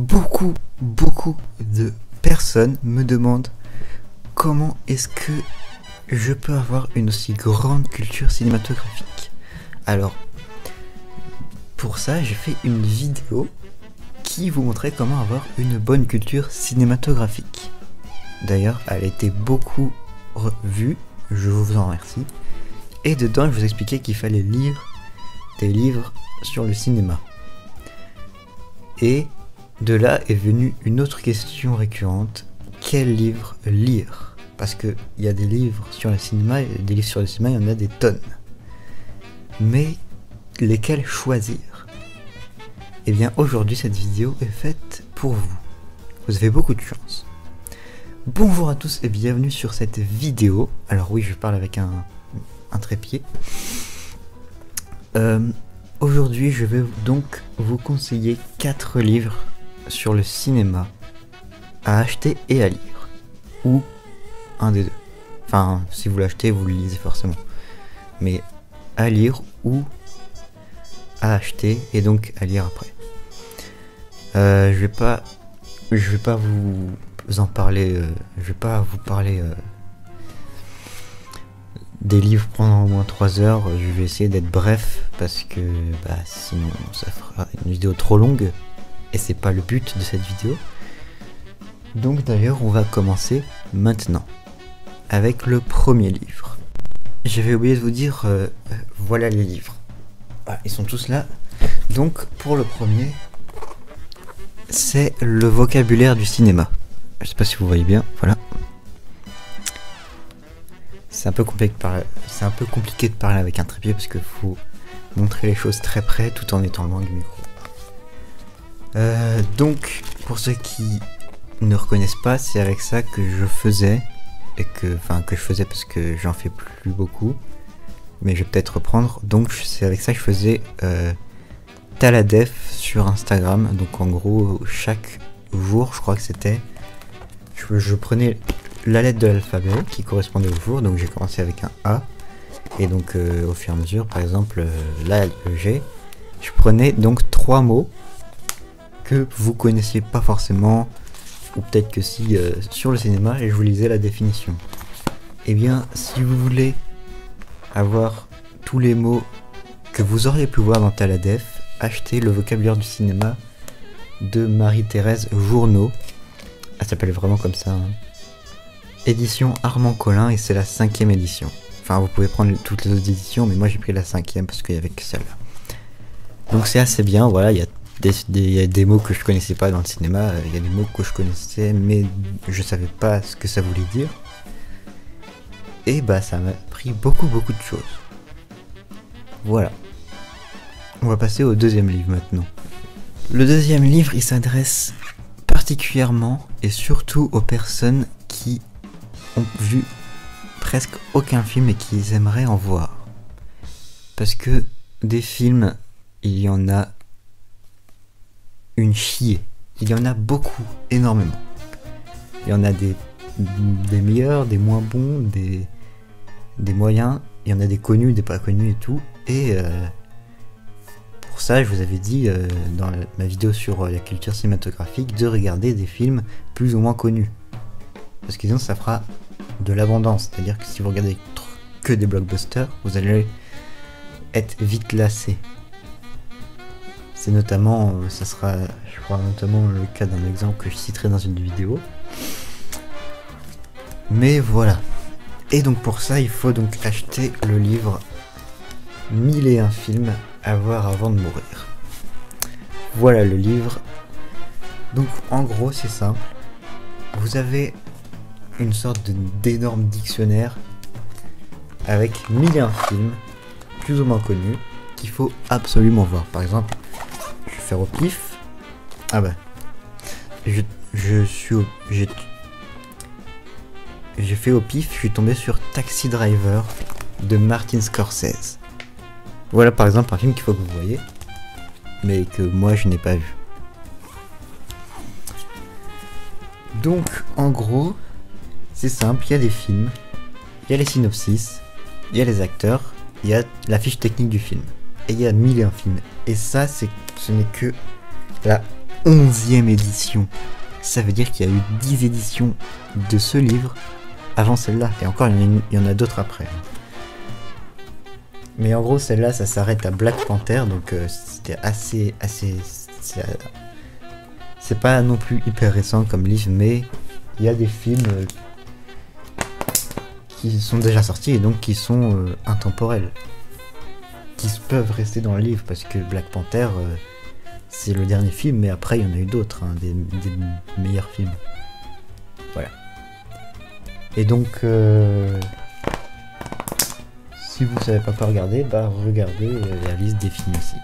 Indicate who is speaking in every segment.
Speaker 1: beaucoup de personnes me demandent comment est-ce que je peux avoir une aussi grande culture cinématographique. Alors, pour ça, j'ai fait une vidéo qui vous montrait comment avoir une bonne culture cinématographique. D'ailleurs, elle a été beaucoup revue, je vous en remercie. Et dedans, je vous expliquais qu'il fallait lire des livres sur le cinéma. Et de là est venue une autre question récurrente: quel livre lire? Parce qu'il y a des livres sur le cinéma, et des livres sur le cinéma, il y en a des tonnes. Mais lesquels choisir? Eh bien, aujourd'hui, cette vidéo est faite pour vous. Vous avez beaucoup de chance. Bonjour à tous et bienvenue sur cette vidéo. Alors oui, je parle avec un trépied. Aujourd'hui, je vais donc vous conseiller 4 livres sur le cinéma à acheter et à lire. Ou un des deux. Enfin, si vous l'achetez, vous le lisez forcément. Mais à lire ou à acheter et donc à lire après. Je vais pas vous en parler. Je vais pas vous parler des livres pendant au moins 3 heures. Je vais essayer d'être bref parce que sinon ça fera une vidéo trop longue et c'est pas le but de cette vidéo. Donc d'ailleurs, on va commencer maintenant avec le premier livre. J'avais oublié de vous dire, voilà les livres. Voilà, ils sont tous là. Donc pour le premier, c'est le vocabulaire du cinéma. Je sais pas si vous voyez bien, voilà. C'est un peu compliqué de parler avec un trépied parce qu'il faut montrer les choses très près tout en étant loin du micro. Donc pour ceux qui ne reconnaissent pas, c'est avec ça que je faisais que je faisais parce que j'en fais plus beaucoup, mais je vais peut-être reprendre. Donc c'est avec ça que je faisais Taladef sur Instagram. Donc en gros, chaque jour, je crois que c'était, je prenais la lettre de l'alphabet qui correspondait au jour. Donc j'ai commencé avec un A et donc au fur et à mesure, par exemple là le G, je prenais donc 3 mots que vous connaissiez pas forcément, ou peut-être que si, sur le cinéma, et je vous lisais la définition. Et bien, si vous voulez avoir tous les mots que vous auriez pu voir dans Taladef, achetez le vocabulaire du cinéma de Marie-Thérèse Journeau. Elle s'appelle vraiment comme ça, hein. Édition Armand Collin, et c'est la 5e édition. Enfin, vous pouvez prendre toutes les autres éditions, mais moi j'ai pris la 5e parce qu'il y avait que celle-là. Donc c'est assez bien, voilà, il y a des mots que je connaissais pas dans le cinéma, il y a des mots que je connaissais mais je savais pas ce que ça voulait dire. Et ça m'a pris beaucoup de choses. Voilà. On va passer au deuxième livre maintenant. Le deuxième livre, il s'adresse particulièrement et surtout aux personnes qui ont vu presque aucun film et qui aimeraient en voir. Parce que des films, il y en a une chier. Il y en a beaucoup, énormément. Il y en a des meilleurs, des moins bons, des moyens. Il y en a des connus, des pas connus et tout. Et pour ça, je vous avais dit dans ma vidéo sur la culture cinématographique de regarder des films plus ou moins connus. Parce que sinon, ça fera de l'abondance. C'est-à-dire que si vous regardez que des blockbusters, vous allez être vite lassé. C'est notamment, ça sera, je crois, notamment le cas d'un exemple que je citerai dans une vidéo. Mais voilà. Et donc pour ça, il faut donc acheter le livre 1001 films à voir avant de mourir. Voilà le livre. Donc en gros, c'est simple. Vous avez une sorte d'énorme dictionnaire avec 1001 films, plus ou moins connus, qu'il faut absolument voir. Par exemple, je vais faire au pif. J'ai fait au pif, je suis tombé sur Taxi Driver de Martin Scorsese. Voilà par exemple un film qu'il faut que vous voyez, mais que moi je n'ai pas vu. Donc en gros, c'est simple, il y a des films, il y a les synopsis, il y a les acteurs, il y a la fiche technique du film. Et il y a 1001 films. Et ça, ce n'est que la 11e édition. Ça veut dire qu'il y a eu 10 éditions de ce livre avant celle-là. Et encore, il y en a d'autres après. Mais en gros, celle-là, ça s'arrête à Black Panther. Donc c'était assez... C'est pas non plus hyper récent comme livre, mais il y a des films qui sont déjà sortis et donc qui sont intemporels. Qui peuvent rester dans le livre parce que Black Panther... c'est le dernier film, mais après il y en a eu d'autres, hein, des meilleurs films. Voilà. Et donc, si vous savez pas quoi regarder, bah regardez la liste des films ici.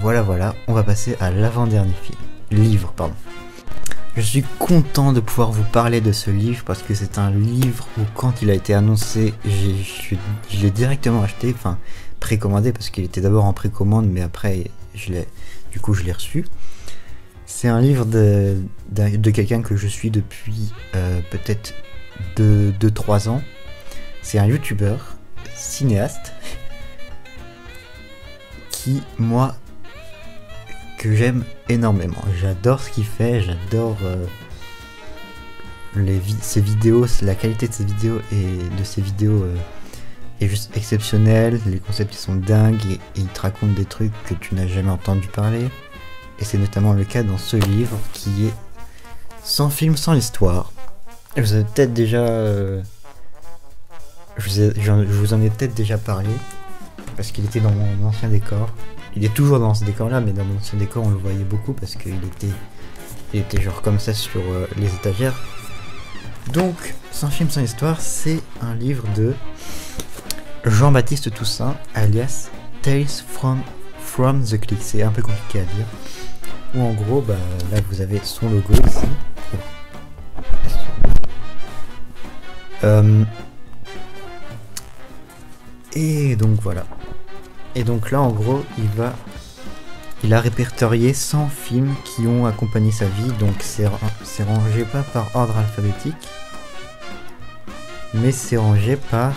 Speaker 1: Voilà, on va passer à l'avant-dernier livre, pardon. Je suis content de pouvoir vous parler de ce livre parce que c'est un livre où quand il a été annoncé, je l'ai directement acheté, enfin précommandé parce qu'il était d'abord en précommande, mais après je l'ai reçu. C'est un livre de quelqu'un que je suis depuis peut-être 2-3 ans. C'est un youtubeur, cinéaste, qui, moi, que j'aime énormément. J'adore ce qu'il fait, j'adore ses vidéos, la qualité de ses vidéos est juste exceptionnelle, les concepts ils sont dingues et il te raconte des trucs que tu n'as jamais entendu parler. Et c'est notamment le cas dans ce livre qui est Sans film, sans histoire. Vous avez peut-être déjà... je vous en ai peut-être déjà parlé parce qu'il était dans mon ancien décor. Il est toujours dans ce décor-là, mais dans mon ancien décor, on le voyait beaucoup parce qu'il était genre comme ça sur les étagères. Donc, Sans film, sans histoire, c'est un livre de Jean-Baptiste Toussaint, alias Tales from the Click. C'est un peu compliqué à dire. Ou en gros, bah, là vous avez son logo ici. Et donc voilà. Et donc là en gros il a répertorié 100 films qui ont accompagné sa vie. Donc c'est rangé pas par ordre alphabétique, mais c'est rangé par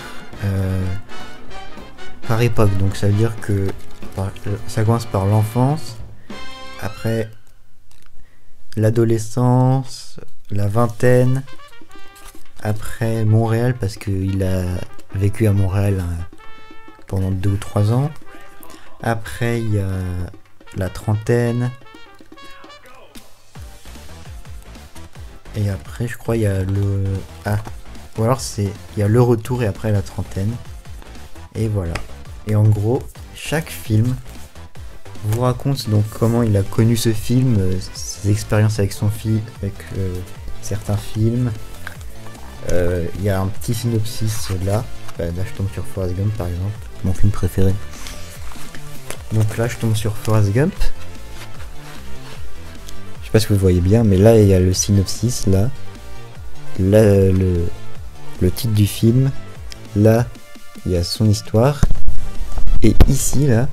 Speaker 1: époque. Donc ça veut dire que ça commence par l'enfance, après l'adolescence, la vingtaine, après Montréal parce qu'il a vécu à Montréal pendant 2 ou 3 ans. Après il y a la trentaine. Et après je crois il y a le... ou alors il y a le retour et après la trentaine. Et voilà. Et en gros, chaque film vous raconte donc comment il a connu ce film, ses expériences avec son film, avec certains films. Il y a un petit synopsis là. Là je tombe sur Forrest Gump par exemple, mon film préféré. Donc là je tombe sur Forrest Gump. Je sais pas si vous voyez bien, mais là il y a le synopsis là. Là le titre du film. Là il y a son histoire. Et ici là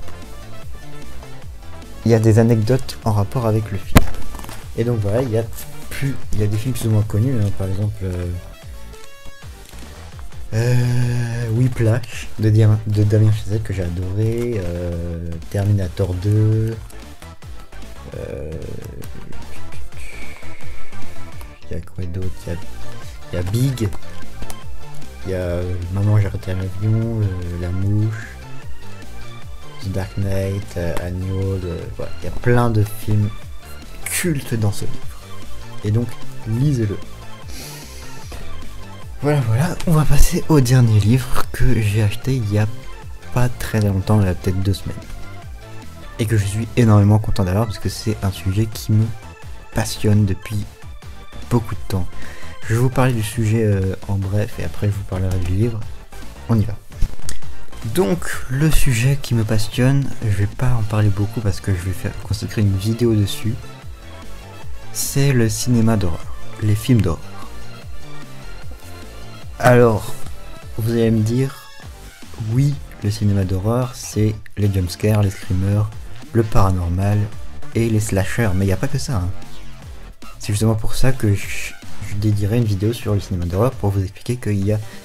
Speaker 1: il y a des anecdotes en rapport avec le film. Et donc voilà, il y a des films plus ou moins connus, hein, par exemple Whiplash de Damien Chazelle que j'ai adoré, Terminator 2, il y a quoi d'autre, il y a Big, il y a Maman j'ai raté l'avion, La Mouche, The Dark Knight, Agneau, voilà. Il y a plein de films cultes dans ce livre. Et donc, lisez-le. Voilà, on va passer au dernier livre que j'ai acheté il y a pas très longtemps, il y a peut-être 2 semaines. Et que je suis énormément content d'avoir parce que c'est un sujet qui me passionne depuis beaucoup de temps. Je vais vous parler du sujet en bref et après je vous parlerai du livre. On y va. Donc le sujet qui me passionne, je vais pas en parler beaucoup parce que je vais consacrer une vidéo dessus. C'est le cinéma d'horreur, les films d'horreur. Alors, vous allez me dire, oui, le cinéma d'horreur, c'est les jumpscares, les screamers, le paranormal et les slashers, mais il n'y a pas que ça. Hein. C'est justement pour ça que je dédierai une vidéo sur le cinéma d'horreur pour vous expliquer que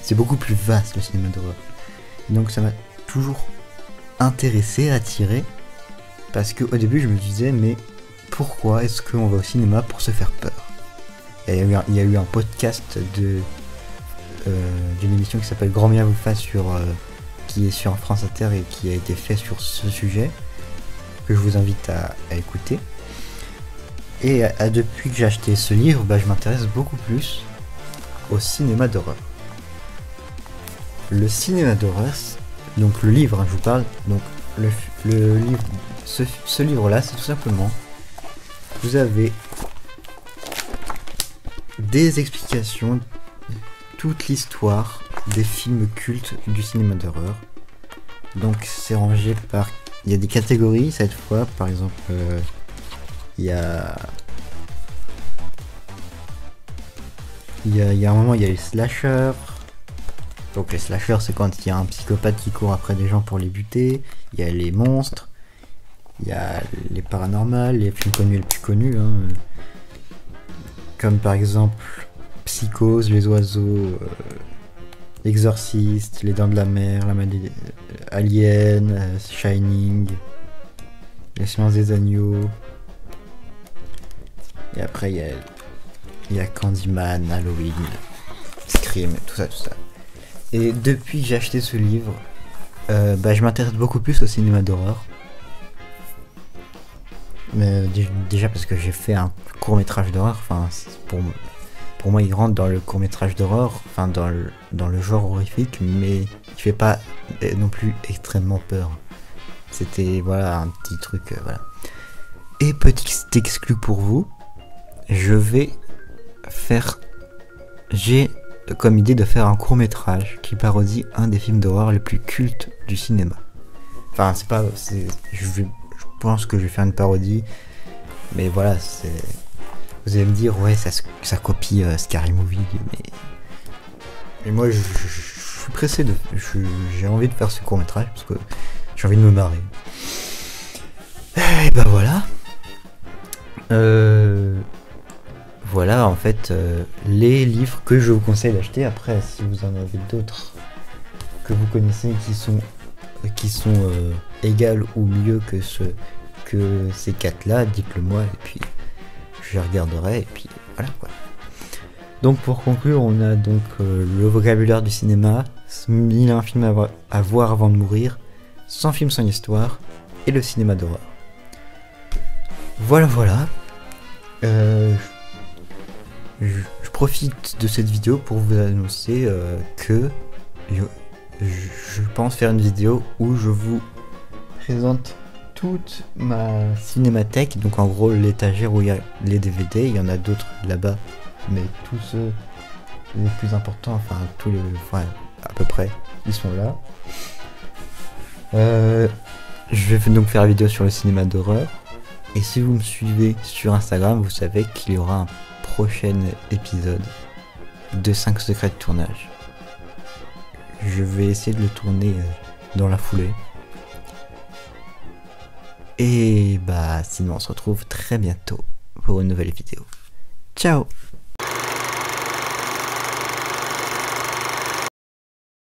Speaker 1: c'est beaucoup plus vaste le cinéma d'horreur. Donc ça m'a toujours intéressé, attiré, parce qu'au début je me disais, mais pourquoi est-ce qu'on va au cinéma pour se faire peur. Et il y a eu un podcast d'une émission qui s'appelle Grand bien vous fasse qui est sur France Inter et qui a été fait sur ce sujet, que je vous invite à écouter. Et depuis que j'ai acheté ce livre, je m'intéresse beaucoup plus au cinéma d'horreur. Le cinéma d'horreur, donc le livre, je vous parle, donc le livre, ce livre-là, c'est tout simplement, vous avez des explications, toute l'histoire des films cultes du cinéma d'horreur. Donc c'est rangé par, il y a des catégories cette fois, par exemple, il y a un moment, il y a les slashers. Donc les slashers, c'est quand il y a un psychopathe qui court après des gens pour les buter. Il y a les monstres. Il y a les paranormales, les films connus et les plus connus. Comme par exemple Psychose, Les Oiseaux, Exorciste, Les Dents de la Mer, Alien, Shining, Les Silences des Agneaux. Et après il y a Candyman, Halloween, Scream, tout ça. Et depuis que j'ai acheté ce livre, je m'intéresse beaucoup plus au cinéma d'horreur. Mais déjà parce que j'ai fait un court-métrage d'horreur, enfin pour moi il rentre dans le court-métrage d'horreur, enfin dans le genre horrifique, mais il fait pas non plus extrêmement peur. C'était voilà un petit truc, voilà. Et petit exclu pour vous, j'ai comme idée de faire un court-métrage qui parodie un des films d'horreur les plus cultes du cinéma. Enfin, je pense que je vais faire une parodie, mais voilà, vous allez me dire, ouais, ça copie Scary Movie, mais moi, je suis pressé j'ai envie de faire ce court-métrage parce que j'ai envie de me marrer. Et voilà. Voilà en fait les livres que je vous conseille d'acheter. Après, si vous en avez d'autres que vous connaissez qui sont égales ou mieux que ces 4 là, dites-le moi et puis je regarderai et puis voilà quoi. Donc pour conclure, on a donc le vocabulaire du cinéma, 1001 films à voir avant de mourir, 100 films sans histoire et le cinéma d'horreur. Voilà. Je profite de cette vidéo pour vous annoncer que je pense faire une vidéo où je vous présente toute ma cinémathèque, donc en gros l'étagère où il y a les DVD, il y en a d'autres là-bas, mais tous ceux les plus importants, enfin à peu près, ils sont là. Je vais donc faire une vidéo sur le cinéma d'horreur, et si vous me suivez sur Instagram, vous savez qu'il y aura un prochain épisode de 5 secrets de tournage. Je vais essayer de le tourner dans la foulée. Et sinon on se retrouve très bientôt pour une nouvelle vidéo. Ciao!